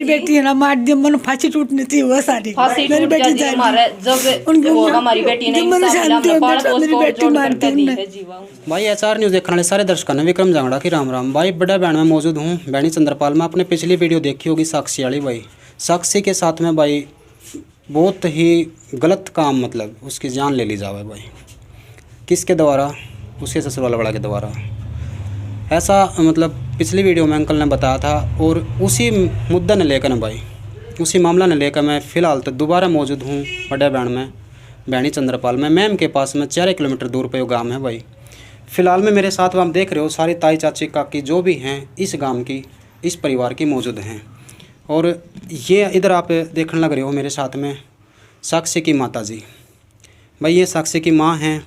बेटी है ना मार दिया, मन फांसी टूटनी थी वो सारी मेरी बेटी जा हमारी बेटी ने मेरी बेटी मारती है। भाई HR न्यूज़ देखने वाले सारे दर्शकों ने विक्रम जांगड़ा की राम राम। भाई बड़ा बहन में मौजूद हूँ, बहनी चंद्रपाल में। आपने पिछली वीडियो देखी होगी साक्षी वाली। भाई साक्षी के साथ में भाई बहुत ही गलत काम, मतलब उसकी जान ले ली जावे भाई। किसके द्वारा? उसके ससुराल वाला के द्वारा। ऐसा मतलब पिछली वीडियो में अंकल ने बताया था, और उसी मुद्दा ने लेकर भाई, उसी मामला ने लेकर मैं फ़िलहाल तो दोबारा मौजूद हूँ बड़े बहन में, बहनी चंद्रपाल में। मैम के पास में 4 किलोमीटर दूर पे वो गांव है भाई। फ़िलहाल में मेरे साथ आप देख रहे हो सारी ताई चाची काकी जो भी हैं इस गांव की, इस परिवार की मौजूद हैं। और ये इधर आप देखने लग रहे हो मेरे साथ में साक्षी की माता जी। भाई ये साक्षी की माँ हैं,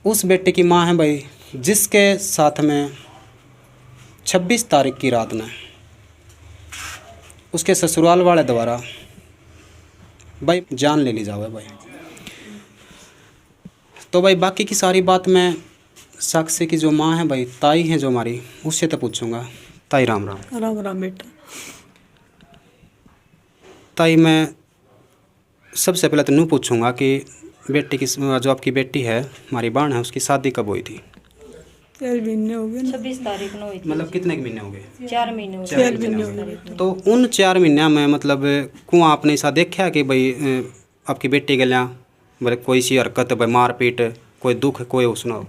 उस बेटे की माँ है भाई जिसके साथ में 26 तारीख की रात में उसके ससुराल वाले द्वारा भाई जान ले ली जावे भाई। तो भाई बाकी की सारी बात मैं साक्षी की जो माँ है भाई, ताई हैं जो हमारी, उससे तो पूछूंगा। ताई राम राम। राम राम बेटा। ताई मैं सबसे पहले तो यूँ पूछूंगा कि बेटी की, जो आपकी बेटी है हमारी बहन है, उसकी शादी कब हुई थी? 4 महीने हो गए। 26 तारीख को हुई थी। मतलब कितने के महीने हो गए? 4 महीने हो 4 महीने हो गए। तो उन 4 महीनों में मतलब को आपने ऐसा देखा कि भाई आपकी बेटी के लिया बोले कोई सी हरकत, भाई मारपीट, कोई दुख, कोई सुनाओ?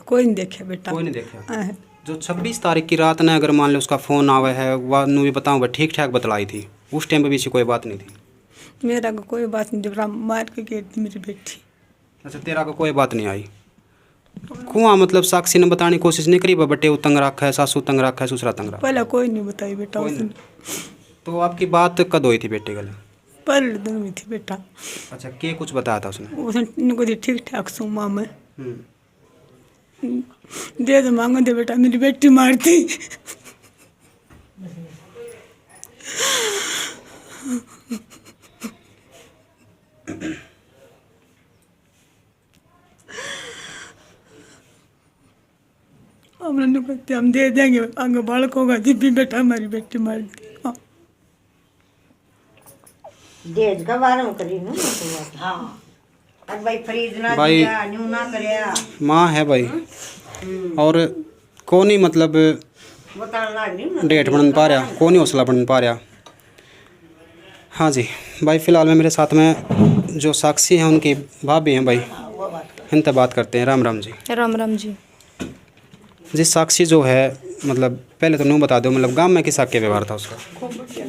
कोई नहीं देखे बेटा। कोई नहीं देखा। जो 26 तारीख की रात ने अगर मान लो उसका फ़ोन आवे है, वह नू भी बताऊँ भाई ठीक ठाक बतलाई थी, उस टाइम पे भी ऐसी कोई बात नहीं थी? मेरा को कोई बात नहीं, जब मार के गई थी मेरी बेटी। अच्छा, तेरा को कोई बात नहीं आई? कुआं मतलब साक्षी ने बताने की कोशिश नहीं करी बटे वो तंग रखा है, सासू तंग रखा है, ससुरा तंग रखा है? पहले कोई नहीं बताई बेटा उसने। तो आपकी बात कद हुई थी बेटे के लिए? पहले दिन में थी बेटा। अच्छा, के कुछ बताया था उसने? उसने ठीक ठाक सुमा में दे दो, मांगो दे बेटा, मेरी बेटी मारती। हमने कहते हम दे देंगे आगे बालक होगा जब भी बेटा हमारी बेटी मार दी। देज का बारे में करी ना। हाँ और भाई फरीद ना भाई दिया, न्यू ना करया माँ है भाई, और कौन ही मतलब बताने लग रही ना डेट बन पा रहा, कौन ही हौसला बन पा रहा। हाँ जी भाई, फ़िलहाल में मेरे साथ में जो साक्षी हैं उनकी भाभी हैं भाई, इनसे बात करते हैं। राम राम जी। राम राम जी। जी साक्षी जो है, मतलब पहले तो न्यू बता दो, मतलब गांव में किस के व्यवहार था उसका?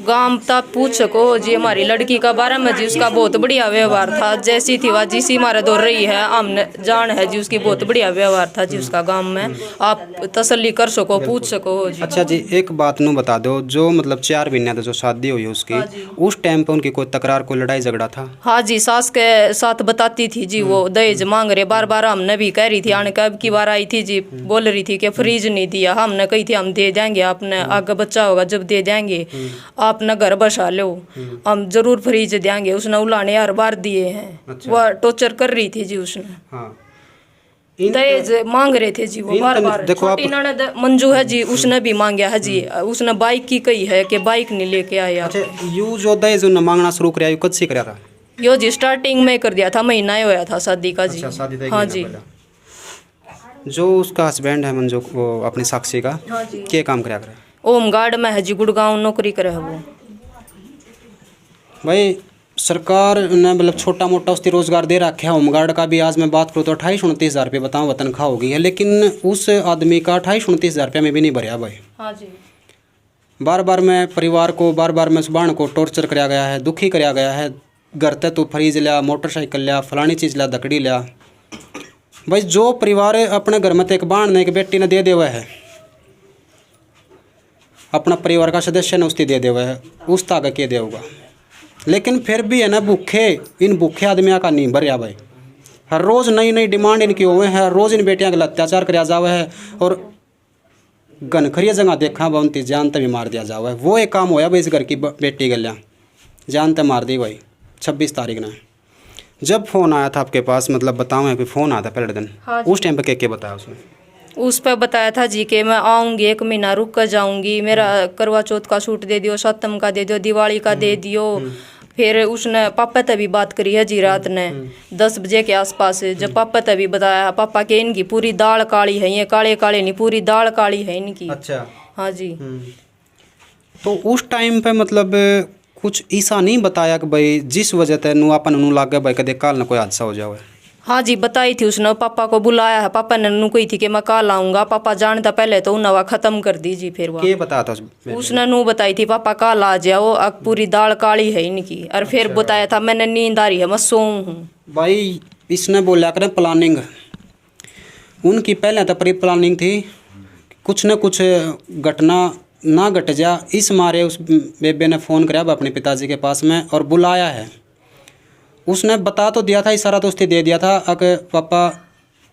गांव तक पूछ सको जी, हमारी लड़की का बारे में जी उसका बहुत बढ़िया व्यवहार था। जैसी थी वह जिसी हमारे दौड़ रही है, हमने जान है जी उसकी बहुत बढ़िया व्यवहार था जी उसका गांव में। आप तसल्ली कर सको, पूछ सको जी। अच्छा जी, एक बात नू बता दो, जो मतलब 4 महीने था जो शादी हुई उसकी, उस टाइम पे उनकी कोई तकरार, कोई लड़ाई झगड़ा था? हाँ जी, सास के साथ बताती थी जी, वो दहेज मांग रहे बार बार। हमने भी कह रही थी, आने कब की बार आई थी जी, बोल रही थी कि फ्रीज नहीं दिया। हमने कही थी हम दे देंगे, आपने आगे बच्चा होगा जब दे देंगे, आपने घर बसा लो, हम जरूर फ्रीज देंगे। उसने उलाने हर बार दिए हैं। अच्छा। वह टॉर्चर कर रही थी जी उसने। हाँ, दहेज मांग रहे थे जी वो बार बार। देखो आप, छोटी ननद मंजू है जी, उसने भी मांगा है जी। उसने बाइक की कही है कि बाइक नहीं लेके आया। अच्छा यू जो दहेज उन्हें मांगना शुरू कराया, कब से कराया था? यो जी स्टार्टिंग में कर दिया था, महीना ही होया था शादी का जी। अच्छा, शादी तक हाँ महीना जी। पहले। जो उसका हस्बैंड है मंजू, वो अपनी साक्षी का क्या काम कराया करे? होमगार्ड में है जी, गुड़गांव नौकरी करे है वो। भाई सरकार ने मतलब छोटा मोटा उसकी रोज़गार दे रखा है। होमगार्ड का भी आज मैं बात करूँ तो 28-29 हज़ार रुपये बताऊँ तनख्वाह हो गई है, लेकिन उस आदमी का 28-29 हज़ार रुपये में भी नहीं भरया भाई। हाँ जी। बार बार में परिवार को, बार बार में सुबान को टॉर्चर कराया गया है, दुखी कराया गया है। घर ते तू फ्रीज लिया, मोटरसाइकिल लिया, फलानी चीज़ लिया, दकड़ी लिया। भाई जो परिवार अपने घर में तो एक बाण ने, एक बेटी ने दे दिया है, अपना परिवार का सदस्य ने उसकी दे दिया है, उस ताकत के देगा। लेकिन फिर भी है ना, भूखे इन भूखे आदमियों का नहीं भरया भाई। हर रोज़ नई नई डिमांड इनकी हुए हैं, हर रोज़ इन बेटियां का अत्याचार कराया जावा है, और घनखरिया जगह देखा उनकी जान तक भी मार दिया जावा है। वो एक काम होया भाई, इस घर की बेटी गलियाँ जान तक मार दी भाई 26 तारीख ने। जब फ़ोन आया था आपके पास, मतलब बताऊँ कि फ़ोन आया था पहले दिन, हाँ उस टाइम पर क्या क्या बताया उसने? उस पर बताया था जी कि मैं आऊँगी, 1 महीना रुक कर जाऊँगी, मेरा करवा चौथ का सूट दे दियो, सप्तम का दे दियो, दिवाली का दे दियो। फिर उसने पापा तभी बात करी है जी रात ने 10 बजे के आसपास, जब पापा तभी बताया पापा के इनकी पूरी दाल काली है, ये काले काले नहीं, पूरी दाल काली है इनकी। अच्छा। हाँ जी। तो उस टाइम पे मतलब कुछ ऐसा नहीं बताया कि भाई जिस वजह से नु अपन नु लाग गया भाई कदे काल ना कोई हादसा हो जाए? हाँ जी बताई थी उसने, पापा को बुलाया है, पापा ने नु कही थी कि मैं कल आऊँगा, पापा जानता पहले तो उन्हें ख़त्म कर दी जी। फिर के बताया था उसने नु बताई थी पापा कल आ जाओ, अब पूरी दाल काली है इनकी। और फिर बताया था मैंने नींद आ रही है, मैं सोऊं हूँ। भाई इसने बोला करें प्लानिंग, उनकी पहले तो प्री प्लानिंग थी कुछ न कुछ घटना ना घट जा, इस मारे उस बेबे ने फ़ोन कराया अपने पिताजी के पास में और बुलाया है। उसने बता तो दिया था, इशारा तो उसने दे दिया था अगर पापा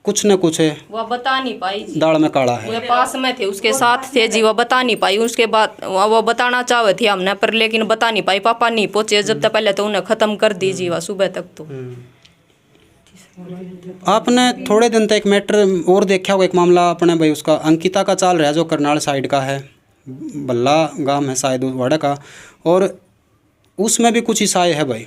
कुछ न कुछ है, वो बता नहीं पाई जी। दाल में काला है। वो पास में थे, उसके साथ थे जी, वो बता नहीं पाई। उसके बाद वो बताना चाहे थे हमने, पर लेकिन बता नहीं पाई, पापा नहीं पहुँचे जब तक, पहले तो उन्हें ख़त्म कर दी जी वह सुबह तक। तो आपने थोड़े दिन तक एक मैटर और देखा होगा, एक मामला अपने भाई उसका अंकिता का चाल रहा है जो करनाल साइड का है, बल्ला गांव है शायद वाड़ा का, और उसमें भी कुछ ईसाई है भाई।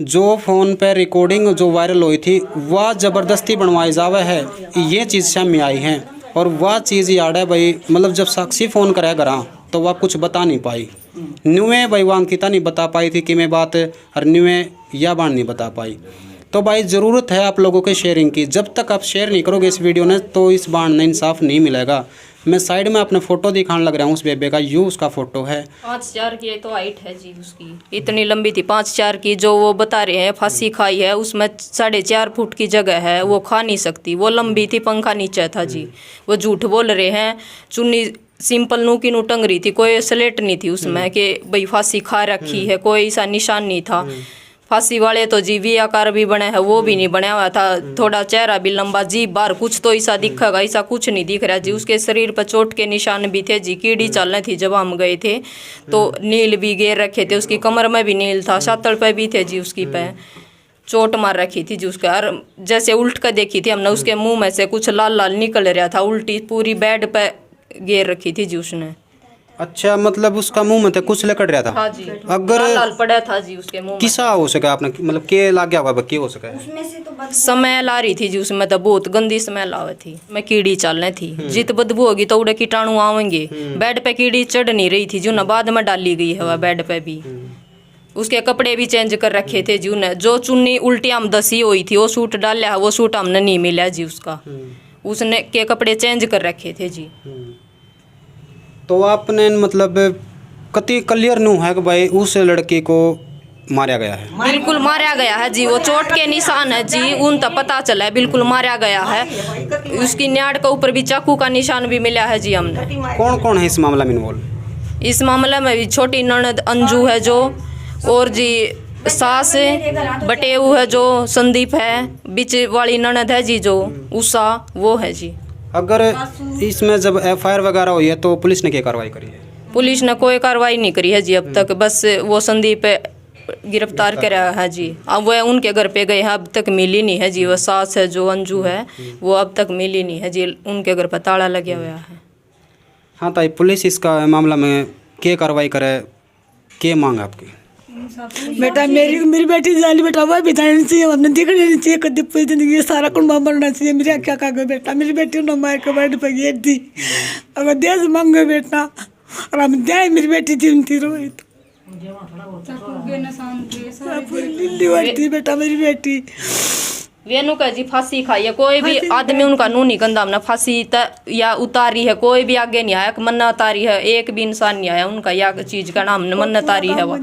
जो फ़ोन पे रिकॉर्डिंग जो वायरल हुई थी वह ज़बरदस्ती बनवाई जावे है, ये चीज़ सामने आई है। और वह चीज़ याद है भाई, मतलब जब साक्षी फ़ोन कराया घर तो वह कुछ बता नहीं पाई, न्यूए भाई वह अंकिता नहीं बता पाई थी कि मैं बात, और न्यूए यह बात नहीं बता पाई। तो भाई ज़रूरत है आप लोगों के शेयरिंग की, जब तक आप शेयर नहीं करोगे इस वीडियो ने तो इस बार ने इंसाफ नहीं मिलेगा। मैं साइड में अपने फ़ोटो दिखाने लग रहा हूँ उस बेबे का, यूँ उसका फ़ोटो है 5'4" की तो हाइट है जी उसकी, इतनी लंबी थी 5'4" की। जो वो बता रहे हैं फांसी खाई है उसमें 4.5 फुट की जगह है, वो खा नहीं सकती, वो लंबी थी, पंखा नीचे था जी। वो झूठ बोल रहे हैं, चुन्नी सिंपल नू की नू टंग रही थी, कोई स्लेट नहीं थी उसमें कि भाई फांसी खा रखी है, कोई ऐसा निशान नहीं था। फांसी वाले तो जी वी आकार भी बने हैं, वो भी नहीं बनाया हुआ था, थोड़ा चेहरा भी लंबा, जी बार कुछ तो ऐसा दिखेगा, ऐसा कुछ नहीं दिख रहा जी। उसके शरीर पर चोट के निशान भी थे जी, कीड़ी चलने थी जब हम गए थे तो नील भी घेर रखे थे, उसकी कमर में भी नील था, शातल पे भी थे जी, उसकी पे चोट मार रखी थी जी उसका। और जैसे उल्ट कर देखी थी हमने, उसके मुंह में से कुछ लाल लाल निकल रहा था, उल्टी पूरी बेड पे घेर रखी थी जी उसने। अच्छा, मतलब उसका मुंह में तो कुछ लकड़ रहा था। हाँ जी, अगर लाल लाल पड़ा था जी उसके मुंह में। किसा हो सका आपने, मतलब के लाग गया होगा, के हो सका है? स्मेल आ रही थी जी उसमें, तो बहुत गंदी स्मेल आवे थी, मैं कीड़ी चलने थी, जित बदबू होगी तो उड़े कीटाणु आवेंगे। बेड पे कीड़ी चढ़ नहीं रही थी जो न बाद में डाली गई है वह बेड पे भी। उसके कपड़े भी चेंज कर रखे थे जी उन्हें, जो चुन्नी उल्टी हम दसी हुई थी वो सूट डाला, वो सूट हमने नहीं मिला जी उसका, उसने के कपड़े चेंज कर रखे थे जी। तो आपने मतलब कति क्लियर नु है कि भाई उस लड़की को मारा गया है? बिल्कुल मारा गया है जी, वो चोट के निशान है जी, उन तक पता चला है, बिल्कुल मारा गया है। उसकी न्याड़ के ऊपर भी चाकू का निशान भी मिला है जी हमने। कौन कौन है इस मामला में इन्वॉल्व? इस मामले में भी छोटी ननद अंजू है जो, और जी सास बटेऊ है जो संदीप है, बीच वाली ननद है जी जो उषा, वो है जी। अगर इसमें जब एफआईआर वगैरह हुई है तो पुलिस ने क्या कार्रवाई करी है? पुलिस ने कोई कार्रवाई नहीं करी है जी अब तक, बस वो संदीप गिरफ्तार करा है जी। अब वह उनके घर पे गए हैं, अब तक मिली नहीं है जी। वह सास है जो अंजू है वो अब तक मिली नहीं है जी, उनके घर पर ताला लगा हुआ है। हाँ ताई, पुलिस इसका मामला में क्या कार्रवाई करे, क्या मांग है आपकी? बेटा मेरी बेटी जाली बेटा, वह बितानी चाहिए, हमने दिखनी नहीं चाहिए कभी पूरी जिंदगी, ये सारा कुंबा मरना चाहिए। मेरा क्या कहा बेटा, मेरी बेटी ने मार के बेड पर गिर दी, अगर देश मांगे बेटा और हम दे, मेरी बेटी जीवती रोई तो बेटा मेरी बेटी वेनु का जी फांसी खाई है, कोई भी आदमी उनका नू नहीं गंदा, हमने फांसी या उतारी है, कोई भी आगे नहीं आया, मन्ना उतारी है, एक भी इंसान नहीं आया उनका या चीज का नाम मन्ना उतारी है, वह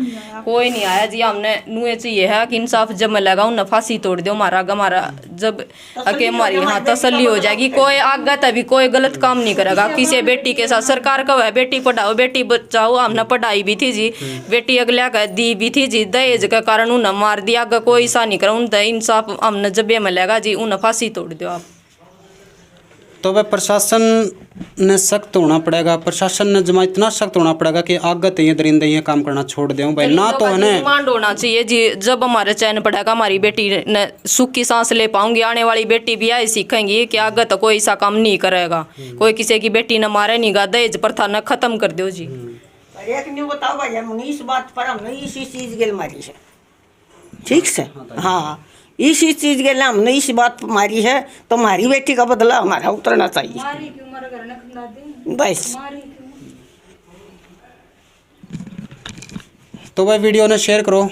कोई नहीं आया जी। हमने नुए चाहिए है कि इंसाफ जब मिलेगा उन्हें फांसी तोड़ दो, मारा हमारा जब अके हमारी यहाँ तसल्ली हो जाएगी, कोई आगे तभी कोई गलत काम नहीं करेगा किसी बेटी के साथ। सरकार का है बेटी पढ़ाओ बेटी बचाओ, हमने पढ़ाई भी थी जी, बेटी अगला का दी भी थी जी, दहेज के कारण उन्हें मार दिया, अगर कोई ऐसा नहीं करा उन इंसाफ हमने जब मिलेगा जी, उन्हें फांसी तोड़ दो आप। तो वह प्रशासन ने सख्त होना पड़ेगा, प्रशासन ने जमा इतना सख्त होना पड़ेगा कि आगत ये दरिंदे ये काम करना छोड़ दें भाई ना। तो है ना डिमांड होना चाहिए जी, जब हमारे चैन पड़ेगा हमारी बेटी ने सुख की सांस ले पाऊंगी, आने वाली बेटी भी यही सीखेंगी कि आगत कोई ऐसा काम नहीं करेगा, कोई किसी की बेटी न मारे नहीं गा, दहेज प्रथा न खत्म कर दो जी। एक न्यू बताओ भाई, हम इस बात पर हमने इसी चीज के मारी है, ठीक से, हाँ इसी चीज के लिए हमने इस बात पर मारी है, तो हमारी बेटी का बदला हमारा उतरना चाहिए बस। तो वह वीडियो ने शेयर करो,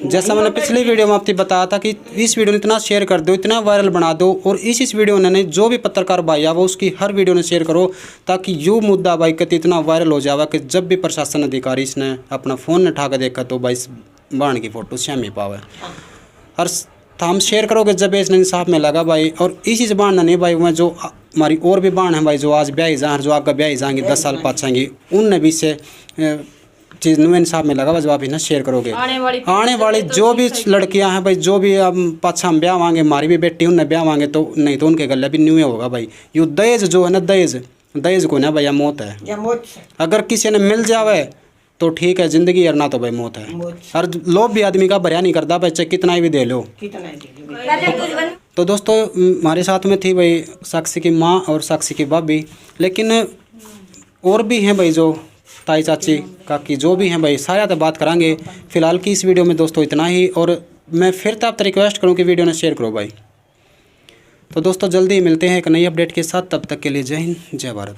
जैसा मैंने पिछली वीडियो में आपको बताया था कि इस वीडियो ने इतना शेयर कर दो, इतना वायरल बना दो, और इस वीडियो ने नहीं जो भी पत्रकार भाई है वो उसकी हर वीडियो ने शेयर करो, ताकि यो मुद्दा भाई कति इतना वायरल हो जावा कि जब भी प्रशासन अधिकारी इसने अपना फ़ोन उठा कर देखा तो भाई बाण की फ़ोटो श्यामी पावे। और हम शेयर करोगे जब इसने इंसाफ में लगा भाई, और इसी से बाण नहीं भाई, वह जो हमारी और भी बाण है भाई जो आज ब्याह जा जो आगे ब्याह जाएंगी 10 साल पाछेंगी, उनने भी से चीज़ नुए इंसाफ में लगा, जब आप इन्हें शेयर करोगे आने वाली जो भी लड़कियां हैं भाई, जो भी अब पाछा हम ब्याह मांगे, हमारी भी बेटी उनने ब्याह मांगे तो नहीं तो उनके गले भी न्यूए होगा भाई। यो दहेज जो है ना, दहेज को ना भैया मौत है, अगर किसी ने मिल जावे तो ठीक है जिंदगी, और ना तो भाई मौत है। और लोभ भी आदमी का भरिया नहीं करता भाई, चाहे कितना ही भी दे लो। तो दोस्तों हमारे साथ में थी भाई साक्षी की माँ और साक्षी की भाभी, लेकिन और भी हैं भाई जो ताई चाची काकी जो भी हैं भाई, सारे तो बात करांगे। फिलहाल की इस वीडियो में दोस्तों इतना ही, और मैं फिर तो आपसे रिक्वेस्ट करूं कि वीडियो ने शेयर करो भाई। तो दोस्तों जल्दी ही मिलते हैं एक नई अपडेट के साथ, तब तक के लिए जय हिंद जय भारत।